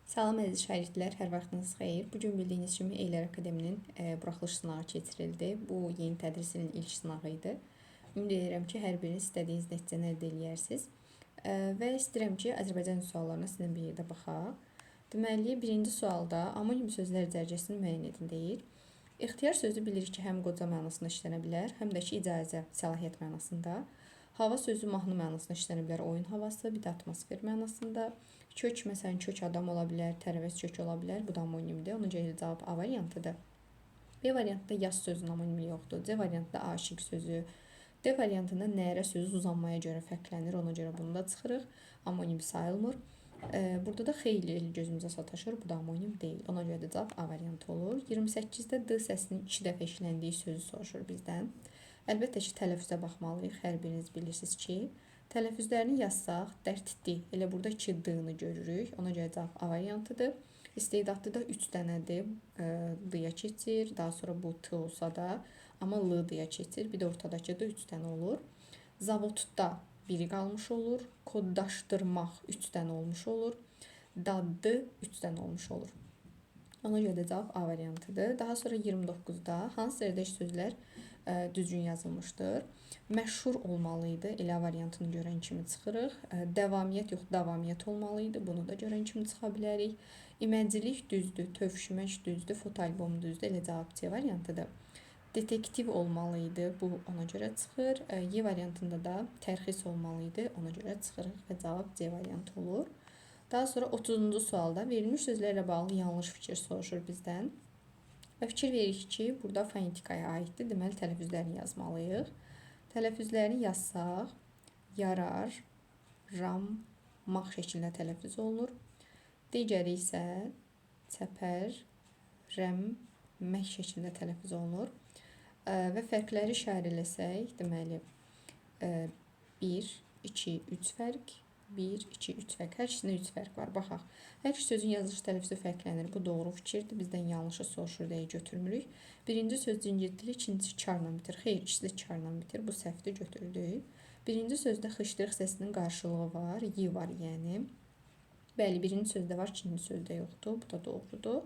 Salam əziz şagirdlər, hər vaxtınız xeyir. Bugün bildiyiniz kimi Eylər Akademinin buraxılış sınağı keçirildi. Bu yeni tədris ilinin ilk sınağı idi. Ümid edirəm ki, hər biriniz istədiyiniz nəticəni əldə edərsiniz. Və istəyirəm ki, Azərbaycan suallarına sizinlə bir yerdə baxaq. Deməli, birinci sualda amonim sözlər dərəcəsini müəyyən edin deyir. İxtiyar sözü bilirik ki, həm qoca mənasında işlənə bilər, həm də ki, icazə, səlahiyyət mənasında. Hava sözü mahnı mənasında işlənə bilər, oyun havası, bir də atmosfer mənasında. Kök, məsələn, kök adam ola bilər, tərəvəz kök ola bilər, bu da amonimdir. Ona görə cavab A variantıdır. B variantında yaz sözünün amonimi yoxdur. C variantında aşiq sözü. D variantında nərə sözü uzanmaya görə fərqlənir, ona görə bunu da çıxırıq. Amonim sayılmır. Burada da xeyli gözümüzə sataşır, bu da amonim deyil. Ona görə də cavab A variantı olur. 28-də D səsinin 2 dəfə işləndiyi sözü soruşur bizdən. Əlbəttə ki, tələffüzə baxmalıyıq. Hər biriniz bilirsiniz ki, tələffüzlərini yazsaq, dərdli, elə burada 2 D-ni görürük. Ona görə cavab A variantıdır. İstedadlı da 3 dənədir. D-ya keçir. Daha sonra bu T olsa da, amma L-ya keçir. Bir də ortadakı da 3 dənə olur. Zavodda biri qalmış olur. Koddaşdırmaq 3 dənə olmuş olur. Daddı 3 dənə olmuş olur. Ona görə də cavab A variantıdır. Daha sonra 29-da hansı sərdeş sözlər düzgün yazılmışdır? Məşhur olmalıydı. Elə variantını görən kimi çıxırıq. Davamiyyət yox, davamiyyət olmalıydı. Bunu da görən kimi çıxa bilərik. İməcilik düzdür, tövşümək düzdür, fotoalbom düzdür. Elə cavab C variantıdır. Detektiv olmalıydı. Bu ona görə çıxır. Y variantında da tərxis olmalıydı. Ona görə çıxırıq və cavab C variantı olur. Daha sonra 30-cu sualda verilmiş sözlərlə bağlı yanlış fikir soruşur bizdən. Və fikir veririk ki, burada fonetikaya aiddir. Deməli, tələffüzlərini yazmalıyıq. Tələffüzlərini yazsaq, yarar, ram, maq şəklində tələffüz olunur. Digəri isə çəpər, rəm, məh şəklində tələffüz olunur. Və fərqləri işarələsək, deməli, 1, 2, 3 fərq, 1, 2, 3 fərq. Hər ikisində 3 fərq var. Baxaq. Hər iki sözün yazılış tələffüzü fərqlənir. Bu doğru fikirdir. Bizdən yanlışı soruşur deyə götürmürük. Birinci söz cingiltili, ikincisi karla bitir. Xeyr, ikisi də karla bitir. Bu səhvdir, götürdük. Birinci sözdə xışdırıq səsinin qarşılığı var. Y var, yəni. Bəli, birinci sözdə var, ikinci sözdə yoxdur. Bu da doğrudur.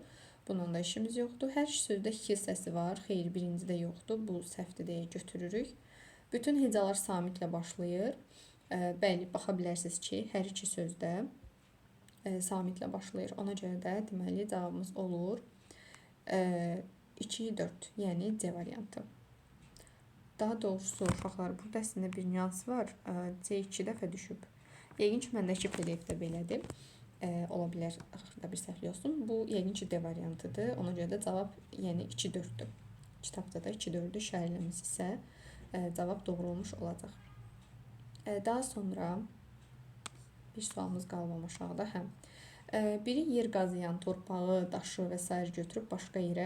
Bununla da işimiz yoxdur. Hər iki sözdə xil səsi var. Xeyr, birincidə yoxdur. Bu səhvdir deyə götürürük. Bütün hecalar samitlə başlayır. Bəli, baxa bilərsiniz ki, hər iki sözdə samitlə başlayır. Ona görə də deməli cavabımız olur 2, 4, yəni C variantı. Daha doğrusu uşaqlar, burada əslində bir nüans var. C 2 dəfə düşüb. Yəqin ki, məndəki PDF-də belədir. Ola bilər, axırda bir səhvli olsun. Bu yəqin ki, D variantıdır. Ona görə də cavab yəni 2, 4-dür. Kitabda da 2, 4-dür. İşarələmiz isə cavab doğru olmuş olacaq. Daha sonra bir sualımız qalmam aşağıda. Biri yer qazıyan, torpağı, daşı və s. götürüb başqa yerə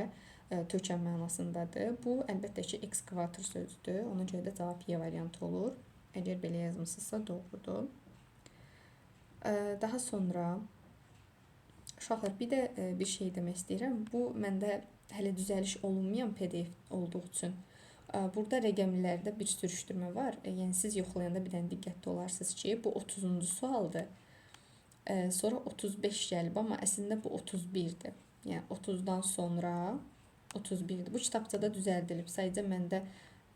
tökən mənasındadır. Bu, əlbəttə ki, ekskavator sözüdür. Ona görə də cavab Y variantı olur. Əgər belə yazmışsınızsa doğrudur. Daha sonra uşaqlar, bir də bir şey demək istəyirəm. Bu, məndə hələ düzəliş olunmayan PDF olduğu üçün burada rəqəmlərdə bir sürüşdürmə var. Yəni, siz yoxlayanda bir dənə diqqətli olarsınız ki, bu 30-cu sualdır. Sonra 35 gəlib, amma əslində bu 31-dir. Yəni, 30-dan sonra 31-dir. Bu kitabçada düzəldilib. Sadəcə məndə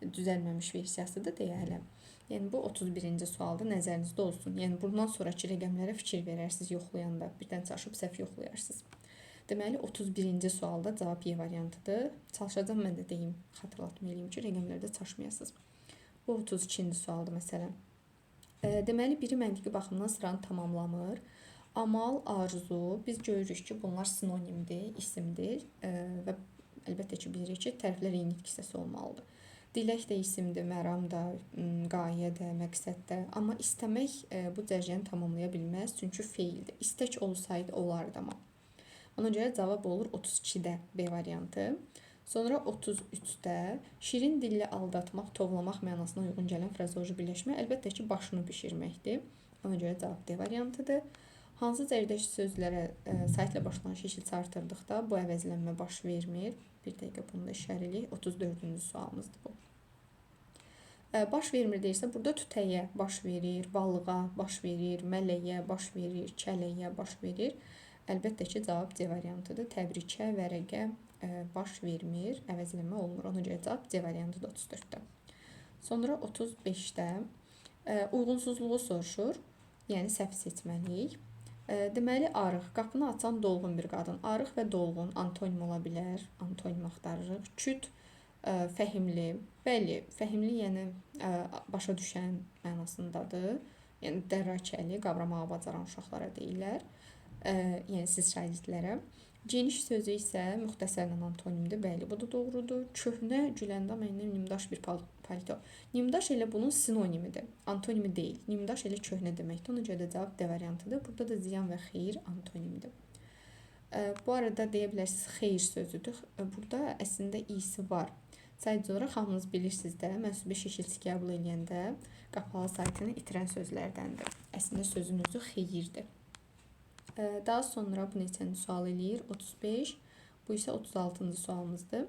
düzəlməmiş versiyasıdır deyələm. Yəni, bu 31-ci sualda nəzərinizdə olsun. Yəni, bundan sonraki rəqəmlərə fikir verərsiniz yoxlayanda. Birdən çaşıb səhv yoxlayarsınız. Deməli, 31-ci sualda cavab Y variantıdır. Çalışacağım, mən də deyim, xatırlatmayayım ki, rəqəmlərdə çaşmayasınız. Bu 32-ci sualdır məsələn. Deməli, biri məntiqi baxımdan sıranı tamamlamır. Amal, arzu, biz görürük ki, bunlar sinonimdir, isimdir və əlbəttə ki, bilirik ki, tərəflər eyni kisəsi olmalıdır. Dilək də isimdir, məram da, qayə də, məqsəd də. Amma istəmək bu dərəcəni tamamlaya bilməz, çünki feildir. İstək olsaydı, olardı amma. Ona görə cavab olur 32-də B variantı. Sonra 33-də şirin dillə aldatmaq, tovlamaq mənasına uyğun gələn frazeoloji birləşmə əlbəttə ki, başını bişirməkdir. Ona görə cavab D variantıdır. Hansı cərdəş sözlərə saitlə başlanan şəkil artırdıqda bu əvəzlənmə baş vermir? Bir dəqiqə bunu da işarələyək. 34-cü sualımızdır bu. Baş vermir deyirsə, burada tütəyə baş verir, balığa baş verir, mələyə baş verir, kələyə baş verir. Əlbəttə ki, cavab C variantıdır. Təbrikə, vərəqə baş vermir, əvəzlənmə olmur. Ona görə cavab C variantıdır 34-də. Sonra 35-də uyğunsuzluğu soruşur, yəni səhv seçməliyik. Deməli, arıq, qapını açan dolğun bir qadın. Arıq və dolğun antonim ola bilər, antonim axtarırıq. Küt, fəhimli. Bəli, fəhimli yəni başa düşən mənasındadır. Yəni dərrakəli, qavramağı bacaran uşaqlara deyirlər. Yəni siz şagirdlərə. Geniş sözü isə müxtəsərlə antonimdir. Bəli, bu da doğrudur. Köhnə, Güləndam, nimdaş bir palto. Nimdaş elə bunun sinonimidir. Antonimi deyil. Nimdaş elə köhnə deməkdir. Ona görə də cavab D variantıdır. Burada da ziyan və xeyir antonimidir. Bu arada deyə bilərsiniz xeyir sözüdür. Burada əslində isi var. Sadəcə olaraq hamınız bilirsiniz də, mənsubi şəkilsi qəbul edəndə qapalı saytını itirən sözlərdəndir. Əslində sözün özü xeyirdir. Daha sonra bu neçənci sual eləyir? 35. Bu isə 36-cı sualımızdır.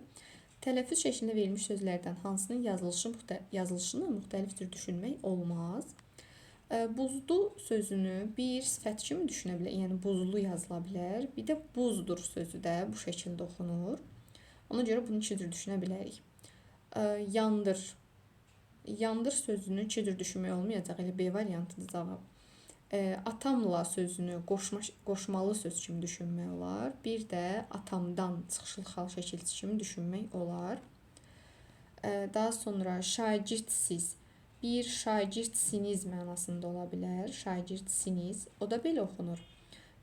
Tələffüz şəklində verilmiş sözlərdən hansının yazılışını müxtəlif cür düşünmək olmaz? Buzlu sözünü bir sifət kimi düşünə bilər. Yəni buzlu yazıla bilər. Bir də buzdur sözü də bu şəkildə oxunur. Ona görə bunu iki cür düşünə bilərik. Yandır. Yandır sözünü iki cür düşünmək olmayacaq. Elə B variantıdır cavab. Atamla sözünü qoşmalı söz kimi düşünmək olar. Bir də atamdan çıxışlı xal şəkilsi kimi düşünmək olar. Daha sonra şagirdsiniz. Bir şagirdsiniz mənasında ola bilər. Şagirdsiniz. O da belə oxunur.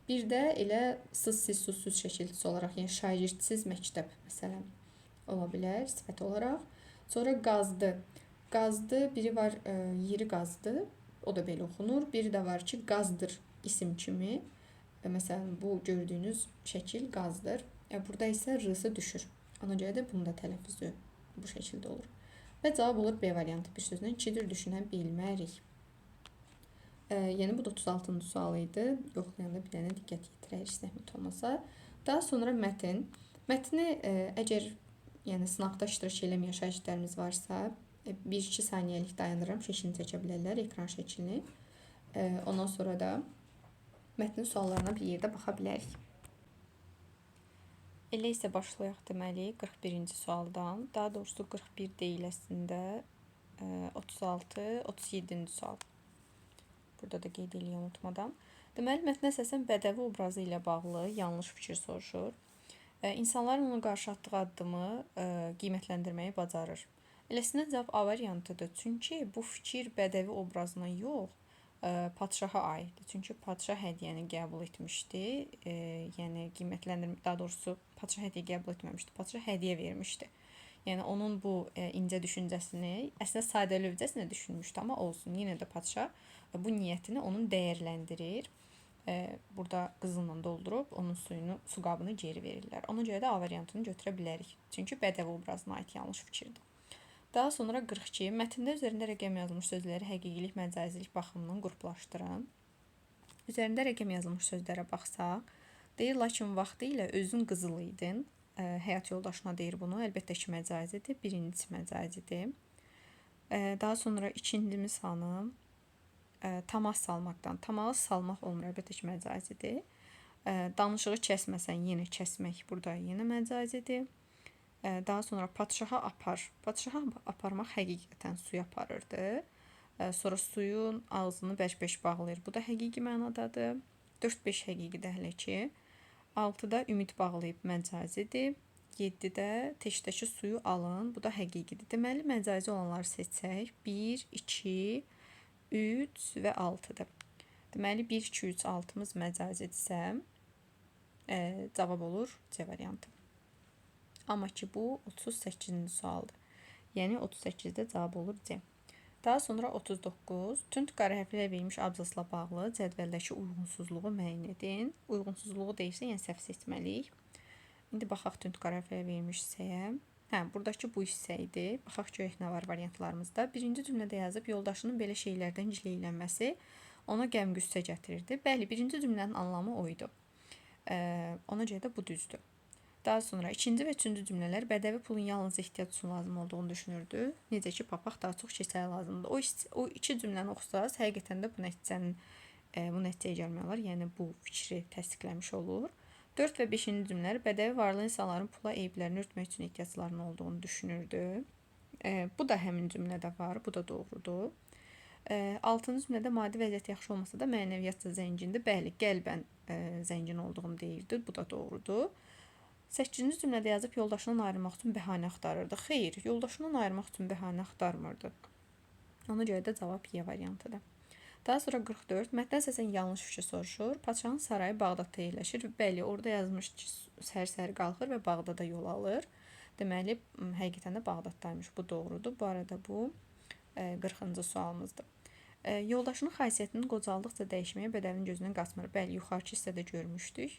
Bir də elə siz, susuz şəkilsi olaraq, yəni şagirdsiniz məktəb məsələn ola bilər sifət olaraq. Sonra qazdı. Qazdı, biri var yeri qazdı. O da belə oxunur. Biri də var ki, qazdır isim kimi. Məsələn, bu gördüyünüz şəkil qazdır. Burada isə r-sı düşür. Ona görə də bunun da tələffüzü bu şəkildə olur. Və cavab olur B variantı. Bir sözlə iki cür düşünə bilmərik. Yəni bu da 36-cı sual idi. Yoxlayanda bir dənə diqqət yetirək, zəhmət olmasa. Daha sonra mətn. Mətni əgər yəni sınaqda iştirak eləməyən şagirdlərimiz varsa, 1-2 saniyəlik dayandırıram, şəklini çəkə bilərlər, ekran şəklini. Ondan sonra da mətnin suallarına bir yerdə baxa bilərik. Elə isə başlayaq deməli 41-ci sualdan. Daha doğrusu 41 deyil əslində 36, 37-ci sual. Burada da qeyd eləyəm unutmadan. Deməli, mətnə əsasən bədəvi obrazı ilə bağlı yanlış fikir soruşur. İnsanların ona qarşı atdığı addımı qiymətləndirməyi bacarır. Eləsinə cavab A variantıdır. Çünki bu fikir bədəvi obrazına yox, padşaha aiddir. Çünki padşah hədiyyəni qəbul etmişdi. Yəni qiymətləndirmə, daha doğrusu padşah hədiyyə qəbul etməmişdi. Padşah hədiyyə vermişdi. Yəni onun bu incə düşüncəsini əslində sadəlövhcəsinə düşünmüşdü, amma olsun. Yenə də padşah bu niyyətini onun dəyərləndirir. Burada qızılla doldurub onun su qabını geri verirlər. Ona görə də A variantını götürə bilərik. Çünki bədəvi obrazına aid yanlış fikirdir. Daha sonra 42. Mətndə üzərində rəqəm yazılmış sözləri həqiqilik, məcazilik baxımından qruplaşdırın. Üzərində rəqəm yazılmış sözlərə baxsaq, deyir, lakin vaxtı ilə özün qızıl idin. Həyat yoldaşına deyir bunu. Əlbəttə ki, məcazidir. Birincisi məcazidir. Daha sonra ikinci misalım tamah salmaqdan. Tamahı salmaq olmur, əlbəttə ki, məcazidir. Danışığı kəsməsən, yenə kəsmək burada yenə məcazidir. Daha sonra padşaha apar. Padşaha aparmaq həqiqətən suya aparırdı. Sonra suyun ağzını bərk-bərk bağlayır. Bu da həqiqi mənadadır. 4-5 həqiqidir hələ ki. 6-da ümid bağlayıb məcazidir. 7-də teşdəki suyu alın. Bu da həqiqidir. Deməli, məcazi olanları seçsək. 1, 2, 3 və 6-dır. Deməli, 1, 2, 3, 6-mız məcazidirsə, cavab olur C variantı. Amma ki, bu 38-ci sualdır. Yəni 38-də cavab olur C. Daha sonra 39. Tünd qara hərflərlə verilmiş abzasla bağlı cədvəldəki uyğunsuzluğu müəyyən edin. Uyğunsuzluğu deyirsə, yəni səhv seçməliyik. İndi baxaq tünd qara hərflərlə verilmiş hissəyə. Buradakı bu hissə idi. Baxaq görək nə var variantlarımızda. Birinci cümlədə yazıb yoldaşının belə şeylərdən gileylənməsi ona qəm-qüssə gətirirdi. Bəli, birinci cümlənin anlamı o idi. Ona görə də bu düzdür. Daha sonra ikinci və üçüncü cümlələr bədəvi pulun yalnız ehtiyac üçün lazım olduğunu düşünürdü. Necə ki, papaq daha çox keçəli lazımdır. O iki cümləni oxusaz, həqiqətən də bu nəticənin bu nəticəyə gəlmək olar. Yəni bu fikri təsdiqləmiş olur. 4 və 5-ci cümlələr bədəvi varlı insanların pula eyblərini örtmək üçün ehtiyaclarının olduğunu düşünürdü. Bu da həmin cümlədə var, bu da doğrudur. 6-cı cümlədə maddi vəziyyət yaxşı olmasa da mənəviyyatca zəngindir. Bəli, qəlbən zəngin olduğunu deyirdi, bu da doğrudur. 8-ci cümlədə yazıb yoldaşından ayrılmaq üçün bəhanə axtarırdı. Xeyr, yoldaşından ayrılmaq üçün bəhanə axtarmırdı. Ona görə də cavab Y variantıdır. Daha sonra 44. Mətndən əsasən yanlış fikir soruşur. Padşahın sarayı Bağdadda yerləşir. Bəli, orada yazmış ki, səhər-səhər qalxır və Bağdada yol alır. Deməli, həqiqətən də Bağdaddaymış. Bu doğrudur. Bu arada bu 40-cı sualımızdır. Yoldaşının xasiyyətinin qocaldıqca dəyişməyə bədəvinin gözündən qaçmır. Bəli, yuxarıki hissədə görmüşdük.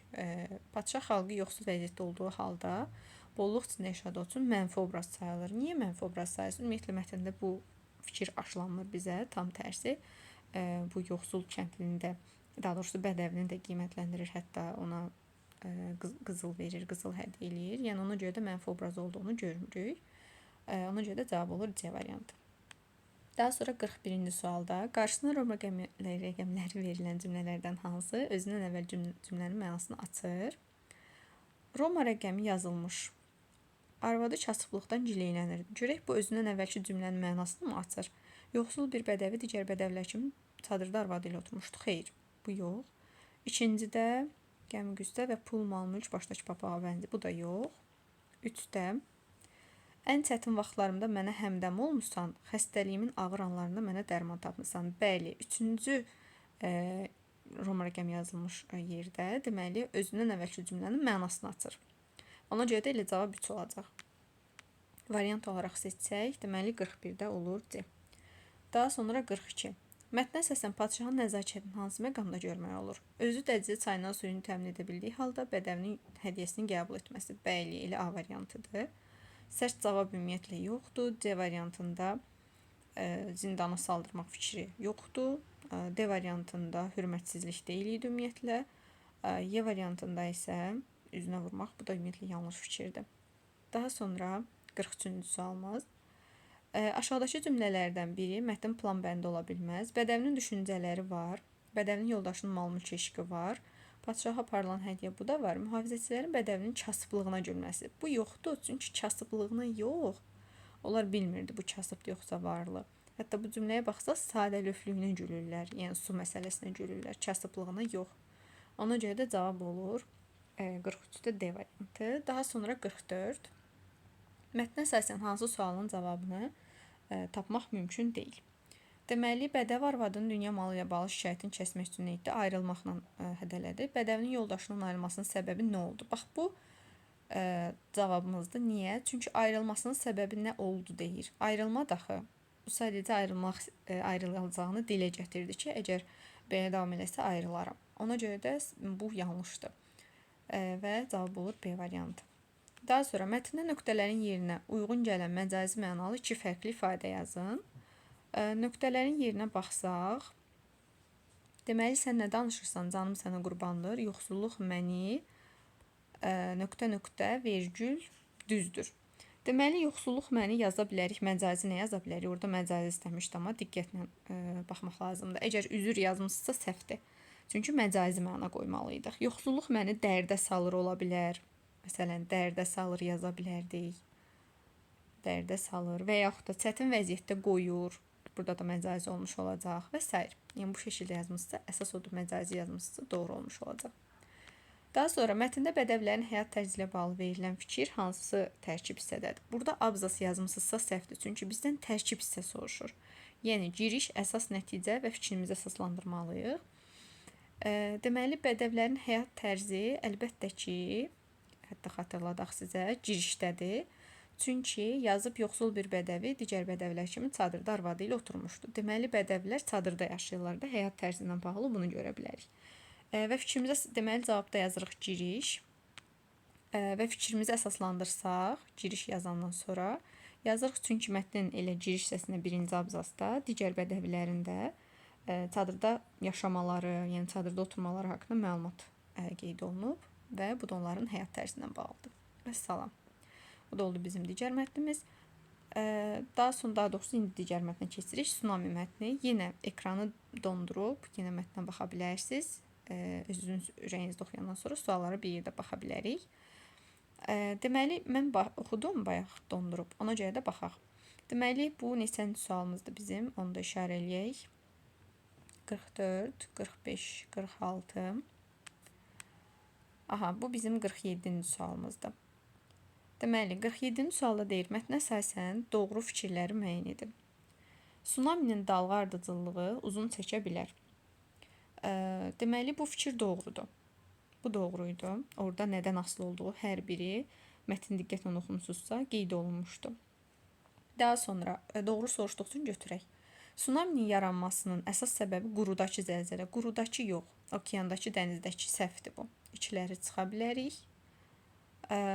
Padşah xalqı yoxsul vəziyyətdə olduğu halda bolluq içində yaşadığı üçün mənfi obraz sayılır. Niyə mənfi obraz sayılır? Ümumiyyətlə mətndə bu fikir aşılanmır bizə, tam tərsi. Bu yoxsul kəndlini də, daha doğrusu bədəvini də qiymətləndirir, hətta ona qızıl verir, qızıl hədiyyə eləyir. Yəni ona görə də mənfi obraz olduğunu görürük. Ona görə də cavab olur C variantı. Daha sonra 41-ci sualda qarşısına Roma rəqəmləri verilən cümlələrdən hansı özündən əvvəl cümlənin mənasını açır? Roma rəqəmi yazılmış. Arvadı kasıblıqdan gileylənir. Görək bu özündən əvvəlki cümlənin mənasını mı açır? Yoxsul bir bədəvi digər bədəvlər kimi çadırda arvadı ilə oturmuşdu. Xeyr, bu yox. İkincidə qəmgüzdə və pul, mal, mülk başdakı papağa bənzir. Bu da yox. 3-də ən çətin vaxtlarımda mənə həmdəm olmuşsan, xəstəliyimin ağır anlarında mənə dərman tapmısan. Bəli, 3-cü Roma rəqəmi yazılmış yerdə deməli özündən əvvəlki cümlənin mənasını açır. Ona görə də elə cavab 3 olacaq. Variant olaraq seçsək, deməli 41-də olur C. Daha sonra 42. Mətnə əsasən padşahın nəzakətini hansı məqamda görmək olur? Özü Dəclə çayından suyunu təmin edə bildiyi halda bədəvinin hədiyyəsini qəbul etməsi. Bəli, elə A variantıdır. Sərt cavab ümumiyyətlə yoxdur. C variantında zindana saldırmaq fikri yoxdur. D variantında hörmətsizlik deyil idi ümumiyyətlə. Y variantında isə üzünə vurmaq, bu da ümumiyyətlə yanlış fikirdir. Daha sonra 43-cü sualımız. Aşağıdakı cümlələrdən biri mətn plan bəndi ola bilməz. Bədəvinin düşüncələri var. Bədəvinin yoldaşının mal-mülk eşqi var. Padşaha aparılan hədiyyə bu da var. Mühafizəçilərin bədəvinin kasıblığına gülməsi. Bu yoxdur, çünki kasıblığına yox. Onlar bilmirdi bu kasıbdır yoxsa varlı. Hətta bu cümləyə baxsaq sadəlövhlüyünə gülürlər. Yəni su məsələsinə gülürlər, kasıblığına yox. Ona görə də cavab olur 43-də D variantı. Daha sonra 44. Mətnə əsasən hansı sualın cavabını tapmaq mümkün deyil. Deməli, bədəvi arvadının dünya malı ilə bağlı şikayətini kəsmək üçün nə etdi? Ayrılmaqla hədələdi. Bədəvinin yoldaşının ayrılmasının səbəbi nə oldu? Bax, bu cavabımızdır. Niyə? Çünki ayrılmasının səbəbi nə oldu deyir. Ayrılma daxı. Bu sadəcə ayrılacağını dilə gətirdi ki, əgər belə davam eləsə ayrılaram. Ona görə də bu yanlışdır. Və cavab olur B variantı. Daha sonra mətndə nöqtələrin yerinə uyğun gələn məcazi mənalı 2 fərqli ifadə yazın. Nöqtələrin yerinə baxsaq, deməli sən nə danışırsan, canım sənə qurbandır, yoxsulluq məni, nöqtə, vergül, düzdür. Deməli, yoxsulluq məni yaza bilərik, məcazi nə yaza bilərik? Orada məcazi istəmişdi, amma diqqətlə baxmaq lazımdır. Əgər üzr yazmışsa səhvdir. Çünki məcazi məna qoymalıydıq. Yoxsulluq məni dərdə salır ola bilər. Məsələn, dərdə salır yaza bilərdik. Dərdə salır və yaxud da çətin vəziyyətdə qoyur. Burada da məcazi olmuş olacaq və s. Yəni bu şəkildə yazmışsa, əsas odur məcazi yazmışsa doğru olmuş olacaq. Daha sonra mətndə bədəvlərin həyat tərzi ilə bağlı verilən fikir hansı tərkib hissədədir? Burada abzas yazmışsınızsa səhvdir, çünki bizdən tərkib hissə soruşur. Yəni giriş, əsas, nəticə və fikrimizi əsaslandırmalıyıq. Deməli, bədəvlərin həyat tərzi əlbəttə ki, hətta xatırladaq sizə, girişdədir. Çünki yazıb yoxsul bir bədəvi digər bədəvlər kimi çadırda arvadı ilə oturmuşdu. Deməli, bədəvlər çadırda yaşayırlar da, həyat tərzi ilə bağlı bunu görə bilərik. Və fikrimizə, deməli, cavabda yazırıq giriş. Və fikrimizi əsaslandırsaq, giriş yazandan sonra yazırıq, çünki mətnin elə giriş hissəsində birinci abzasda digər bədəvilərin də çadırda yaşamaları, yəni çadırda oturmaları haqqında məlumat qeyd olunub. Və bu da onların həyat tərzindən bağlıdır. Vəssalam. Bu da oldu bizim digər mətnimiz. Daha doğrusu indi digər mətnə keçirik. Tsunami mətni. Yenə ekranı dondurub, yenə mətnə baxa bilərsiniz. Özünüz ürəyinizdə oxuyandan sonra suallara bir yerdə baxa bilərik. Deməli, mən oxudum, bayaq dondurub. Ona görə də baxaq. Deməli, bu neçənci sualımızdır bizim. Onu da işarə eləyək. 44, 45, 46. Aha, bu bizim 47-ci sualımızdır. Deməli, 47-ci sualda deyir, mətnə əsasən doğru fikirləri müəyyən edin. Tsunaminin dalğa ardıcıllığı uzun çəkə bilər. Deməli, bu fikir doğrudur. Bu doğruydu. Orada nədən asılı olduğu hər biri mətn diqqətlə oxumusunuzsa qeyd olunmuşdu. Daha sonra doğru soruşduq üçün götürək. Tsunaminin yaranmasının əsas səbəbi qurudakı zəlzələ. Qurudakı yox, okeandakı, dənizdəki səhvdir bu. İkiləri çıxa bilərik.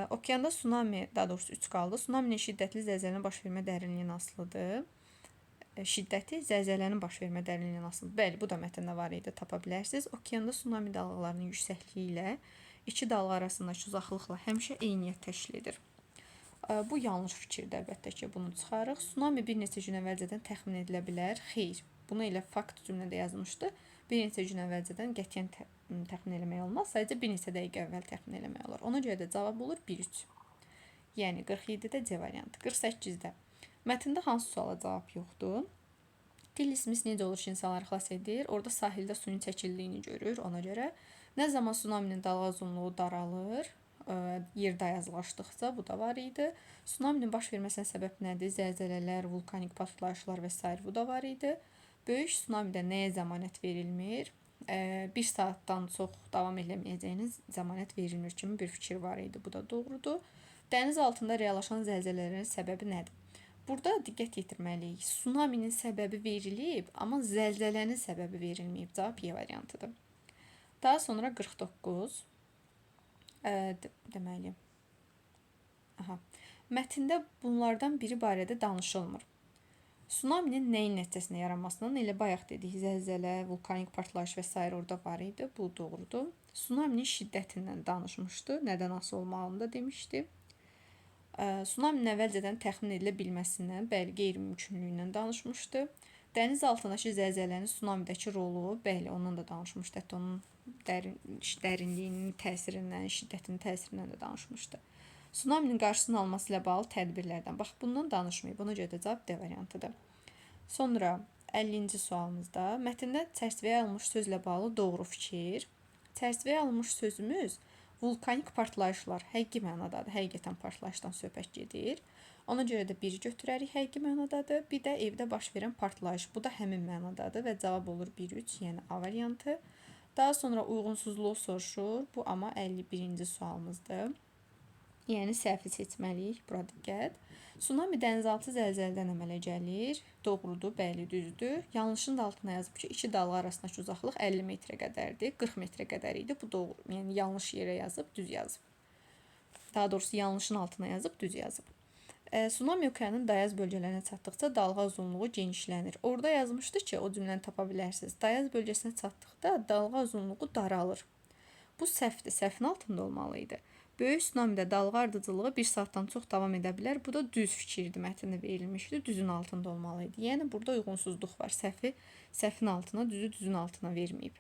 Okeanda tsunami, daha doğrusu 3 qaldı. Tsunaminin şiddətli zəlzələnin baş vermə dərinliyindən asılıdır. Şiddəti zəlzələnin baş vermə dərinliyindən asılıdır. Bəli, bu da mətndə var idi, tapa bilərsiniz. Okeanda tsunami dalğalarının yüksəkliyi ilə iki dalğa arasındakı uzaqlıqla həmişə eyniyyət təşkil edir. Bu yanlış fikirdir, əlbəttə ki, bunu çıxarıq. Tsunami bir neçə gün əvvəlcədən təxmin edilə bilər. Xeyr, bunu elə fakt cümlədə yazmışdı. Bir neçə gün əvvəlcədən qətiyyən təxmin eləmək olmaz. Sadəcə bir neçə dəqiqə əvvəl təxmin eləmək olar. Ona görə də cavab olur 1-3. Yəni 47-də C variantı. 48-də. Mətndə hansı suala cavab yoxdur? Tilly Smith necə olur ki, insanları xilas edir? Orada sahildə suyun çəkildiyini görür. Ona görə nə zaman tsunaminin dalğa uzunluğu daralır, yerdə ayazlaşdıqca bu da var idi. Tsunaminin baş verməsinə səbəb nədir? Zəlzələlər, vulkanik partlayışlar və s. bu da var idi. Böyük tsunamidə nəyə zəmanət verilmir? 1 saatdan çox davam eləməyəcəyiniz zəmanət verilmir kimi bir fikir var idi. Bu da doğrudur. Dəniz altında reallaşan zəlzələlərin səbəbi nədir? Burada diqqət yetirməliyik. Tsunaminin səbəbi verilib, amma zəlzələnin səbəbi verilməyib. Cavab Y variantıdır. Daha sonra 49. Deməli. Mətndə bunlardan biri barədə danışılmır. Tsunaminin nəyin nəticəsində yaranmasından elə bayaq dedik, zəlzələ, vulkanik partlayış və s. orada var idi. Bu doğrudur. Tsunaminin şiddətindən danışmışdı. Nədən asılı olmağını da demişdi. Tsunaminin əvvəlcədən təxmin edilə bilməsindən, bəli, qeyri-mümkünlüyündən danışmışdı. Dəniz altındakı zəlzələnin tsunamidəki rolu, bəli, ondan da danışmışdı. Hətta onun dərinliyinin təsirindən, şiddətinin təsirindən də danışmışdı. Tsunaminin qarşısının alması ilə bağlı tədbirlərdən. Bax, bundan danışmayıb. Ona görə də cavab D variantıdır. Sonra 50-ci sualımızda mətndə çərçivəyə alınmış sözlə bağlı doğru fikir. Çərçivəyə alınmış sözümüz vulkanik partlayışlar həqiqi mənadadır. Həqiqətən partlayışdan söhbət gedir. Ona görə də biri götürərik, həqiqi mənadadır. Bir də evdə baş verən partlayış. Bu da həmin mənadadır və cavab olur 1-3, yəni A variantı. Daha sonra uyğunsuzluğu soruşur. Bu amma 51-ci sualımızdır. Yəni səhvi seçməliyik. Bura diqqət. Tsunami dənizaltı zəlzələdən əmələ gəlir. Doğrudur, bəli, düzdür. Yanlışın da altına yazıb ki, iki dalğa arasındakı uzaqlıq 50 metrə qədərdir. 40 metrə qədər idi. Bu doğru. Yəni yanlış yerə yazıb, düz yazıb. Daha doğrusu yanlışın altına yazıb, düz yazıb. Tsunami okeanın dayaz bölgələrinə çatdıqca dalğa uzunluğu genişlənir. Orada yazmışdı ki, o cümləni tapa bilərsiniz. Dayaz bölgəsinə çatdıqda dalğa uzunluğu daralır. Bu səhvdir, səhvin altında olmalı idi. Böyük tsunamidə dalğa ardıcılığı 1 saatdan çox davam edə bilər. Bu da düz fikirdir, mətndə verilmişdi. Düzün altında olmalı idi. Yəni burada uyğunsuzluq var. Səhvin altına, düzün altına verməyib.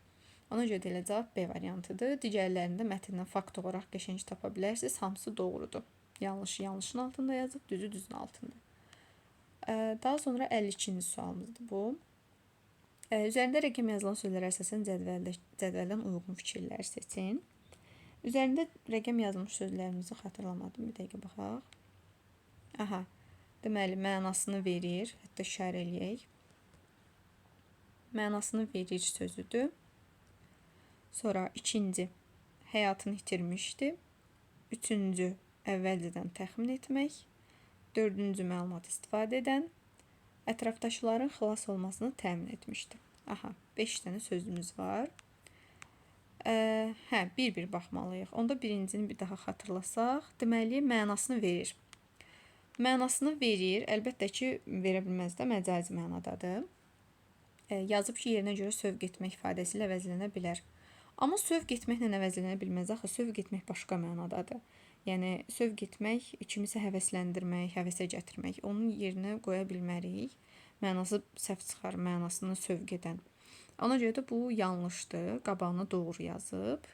Ona görə də elə cavab B variantıdır. Digərlərində mətndən fakt olaraq qəşəng tapa bilərsiniz. Hamısı doğrudur. Yanlışı yanlışın altında yazıb, düzün altında. Daha sonra 52-ci sualımızdır bu. Üzərində rəqəm yazılan sözlərə əsasən cədvəldən uyğun fikirlər seçin. Üzərində rəqəm yazılmış sözlərimizi xatırlamadım. Bir dəqiqə baxaq. Aha, deməli, mənasını verir. Hətta işarə eləyək. Mənasını verir sözüdür. Sonra ikinci, həyatını itirmişdi. Üçüncü, əvvəlcədən təxmin etmək. Dördüncü, məlumat istifadə edən. Ətrafdaşların xilas olmasını təmin etmişdi. Aha, 5 dənə sözümüz var. Bir-bir baxmalıyıq. Onda birincini bir daha xatırlasaq, deməli, mənasını verir. Mənasını verir, əlbəttə ki, verə bilməz də, məcazi mənadadır. Yazıb ki, yerinə görə sövq etmək ifadəsi ilə əvəzlənə bilər. Amma sövq etməklə əvəzlənə bilməz, axı sövq etmək başqa mənadadır. Yəni sövq etmək, kimisə həvəsləndirmək, həvəsə gətirmək, onun yerinə qoya bilmərik. Mənası səhv çıxar, mənasını sövq edən. Ona görə də bu yanlışdır. Qabağına doğru yazıb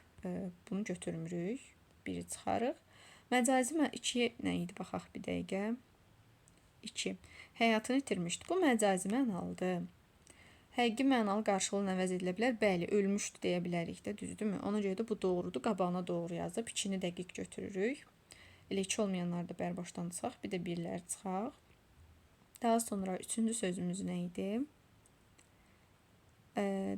bunu götürmürük. Biri çıxarıq. Məcazi 2 nə idi baxaq bir dəqiqə. 2. Həyatını itirmişdi. Bu məcazi mənalıdır. Həqiqi mənalı qarşılığını əvəz edilə bilər. Bəli, ölmüşdü deyə bilərik də, düzdürmü? Ona görə də bu doğrudur. Qabağına doğru yazıb 2-ni dəqiq götürürük. Elə 2 olmayanları da bərbaşdan çıxaq. Bir də 1-lər çıxaq. Daha sonra 3-cü sözümüz nə idi?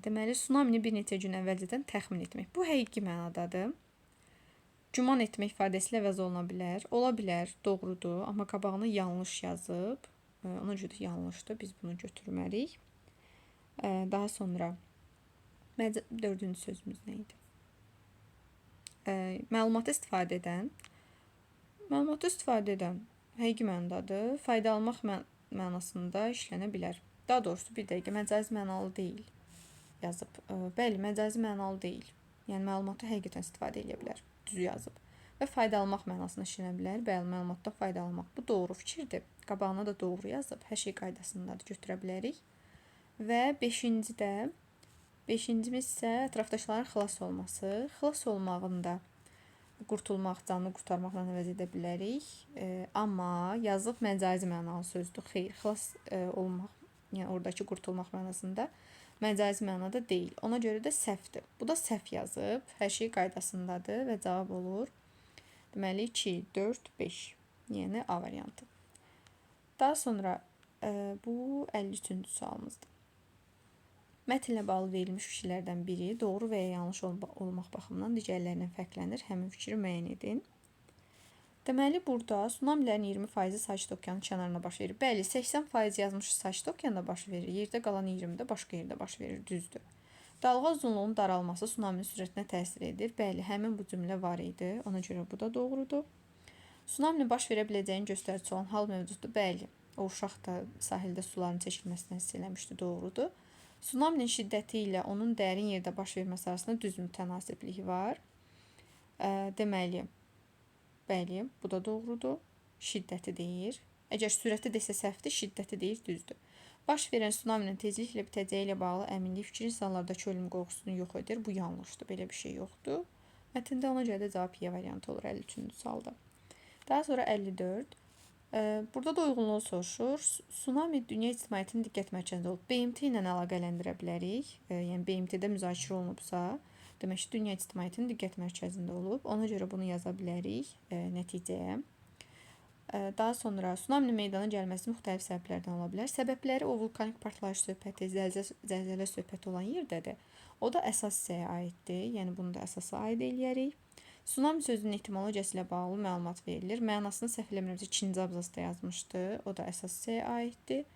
Deməli, tsunamini bir neçə gün əvvəlcədən təxmin etmək. Bu həqiqi mənadadır. Güman etmək ifadəsilə əvəz oluna bilər. Ola bilər, doğrudur, amma qabağına yanlış yazıb. Ona görə də yanlışdır. Biz bunu götürmərik. Daha sonra 4-cü sözümüz nə idi? Məlumatı istifadə edən. Məlumatı istifadə edən həqiqi mənadadır. Fayda almaq mənasında işlənə bilər. Daha doğrusu bir dəqiqə məcazi mənalı deyil yazıb. Bəli, məcazi mənalı deyil. Yəni məlumatı həqiqətən istifadə edə bilər. Düzü yazıb. Və fayda almaq mənasında işlənə bilər. Bəli, məlumatdan fayda almaq. Bu doğru fikirdir. Qabağına da doğru yazıb. Hər şey qaydasındadır, götürə bilərik. Və 5-cimiz isə ətrafdaşların xilas olması. Xilas olmağında qurtulmaq, canını qurtarmaqla əvəz edə bilərik. Amma yazıb məcazi mənalı sözdür. Xeyr, xilas olmaq, yəni oradakı qurtulmaq mənasında məcazi mənada deyil. Ona görə də səhvdir. Bu da səhv yazıb. Hər şey qaydasındadır və cavab olur. Deməli 2, 4, 5. Yəni A variantı. Daha sonra bu 53-cü sualımızdır. Mətnlə bağlı verilmiş fikirlərdən biri doğru və ya yanlış olmaq baxımından digərlərindən fərqlənir. Həmin fikri müəyyən edin. Deməli, burada tsunamilərin 20% Sakit Okeanın kənarına baş verir. Bəli, 80% yazmış Sakit Okeanda baş verir. Yerdə qalan 20 də başqa yerdə baş verir. Düzdür. Dalğa uzunluğunun daralması tsunaminin sürətinə təsir edir. Bəli, həmin bu cümlə var idi. Ona görə bu da doğrudur. Tsunaminin baş verə biləcəyini göstərici olan hal mövcuddur. Bəli, o uşaq da sahildə suların çəkilməsindən hiss eləmişdi. Doğrudur. Tsunaminin şiddəti ilə onun dərin yerdə baş verməsi arasında düz mütənasiblik var. Deməli, bəli, bu da doğrudur. Şiddəti deyir. Əgər sürəti desə səhvdir, şiddəti deyir, düzdür. Baş verən tsunaminin tezliklə bitəcəyi ilə bağlı əminlik fikri insanlardakı ölüm qorxusunu yox edir. Bu yanlışdır, belə bir şey yoxdur. Mətndə ona görə də cavab Y variantı olur 53-cü sualda. Daha sonra 54. Burada da uyğunluğu soruşur. Tsunami dünya ictimaiyyətinin diqqət mərkəzində olub. BMT ilə əlaqələndirə bilərik. Yəni BMT-də müzakirə olunubsa, demək ki, dünya ictimaiyyətinin diqqət mərkəzində olub. Ona görə bunu yaza bilərik nəticəyə. Daha sonra tsunaminin meydana gəlməsi müxtəlif səbəblərdən ola bilər. Səbəbləri o vulkanik partlayış söhbəti, zəlzələ söhbəti olan yerdədir. O da əsas hissəyə aiddir. Yəni bunu da əsasa aid eləyərik. Tsunami sözünün etimologiyası ilə bağlı məlumat verilir. Mənasını səhv eləmirəmsə 2-ci abzasda yazmışdı. O da əsas hissəyə aiddir.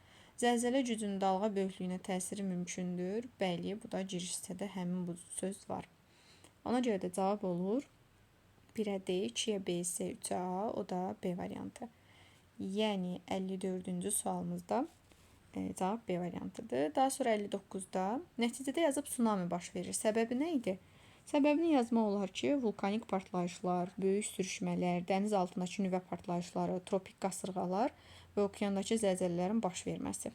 Zəlzələ gücünün dalğa böyüklüyünə təsiri mümkündür. Bəli, bu da giriş hissədə həmin bu söz var. Ona görə də cavab olur 1-ə D, 2-yə B, C, 3-ə A, o da B variantı. Yəni 54-cü sualımızda cavab B variantıdır. Daha sonra 59-da nəticədə yazıb tsunami baş verir. Səbəbi nə idi? Səbəbini yazmaq olar ki, vulkanik partlayışlar, böyük sürüşmələr, dəniz altındakı nüvə partlayışları, tropik qasırğalar və okeandakı zəlzələlərin baş verməsi.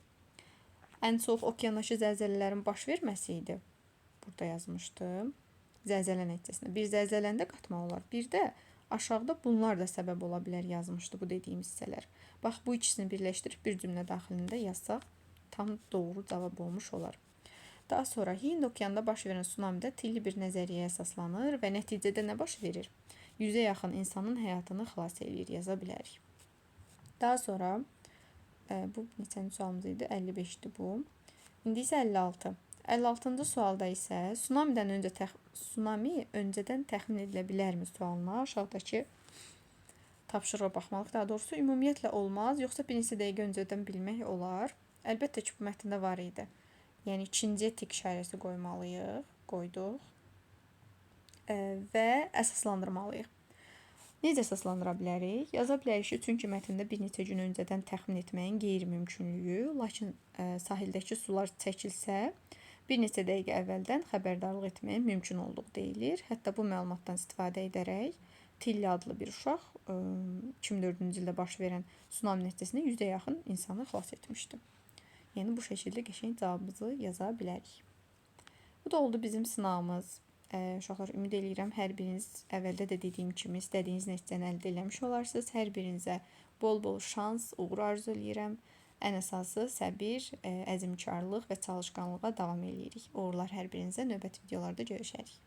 Ən çox okeandakı zəlzələlərin baş verməsi idi. Burada yazmışdım. Zəlzələ nəticəsində. Bir zəlzələni də qatmaq olar. Bir də aşağıda bunlar da səbəb ola bilər yazmışdı bu dediyim hissələr. Bax, bu ikisini birləşdirib bir cümlə daxilində yazsaq tam doğru cavab olmuş olar. Daha sonra Hind okeanında baş verən tsunamidə tilli bir nəzəriyyəyə əsaslanır və nəticədə nə baş verir? 100-ə yaxın insanın həyatını xilas edir, yaza bilərik. Daha sonra bu neçənci sualımız idi? 55-dir bu. İndi isə 56. 56-cı sualda isə tsunami öncədən təxmin edilə bilərmi sualına aşağıdakı tapşırığa baxmalıyıq. Daha doğrusu ümumiyyətlə olmaz, yoxsa bir neçə dəqiqə öncədən bilmək olar. Əlbəttə ki, bu mətndə var idi. Yəni, ikinciyə tik işarəsi qoymalıyıq, qoyduq və əsaslandırmalıyıq. Necə əsaslandıra bilərik? Yaza bilərik ki, çünki mətndə bir neçə gün öncədən təxmin etməyin qeyri-mümkünlüyü, lakin sahildəki sular çəkilsə, bir neçə dəqiqə əvvəldən xəbərdarlıq etməyin mümkün olduğu deyilir. Hətta bu məlumatdan istifadə edərək Tilli adlı bir uşaq 2004-cü ildə baş verən tsunami nəticəsində 100-ə yaxın insanı xilas etmişdi. Yəni bu şəkildə qəşəng cavabımızı yaza bilərik. Bu da oldu bizim sınavımız. Uşaqlar, ümid edirəm hər biriniz əvvəldə də dediyim kimi istədiyiniz nəticəni əldə etmiş olarsınız. Hər birinizə bol-bol şans, uğur arzu edirəm. Ən əsası səbir, əzmkarlıq və çalışqanlığa davam edirik. Uğurlar hər birinizə. Növbəti videolarda görüşərik.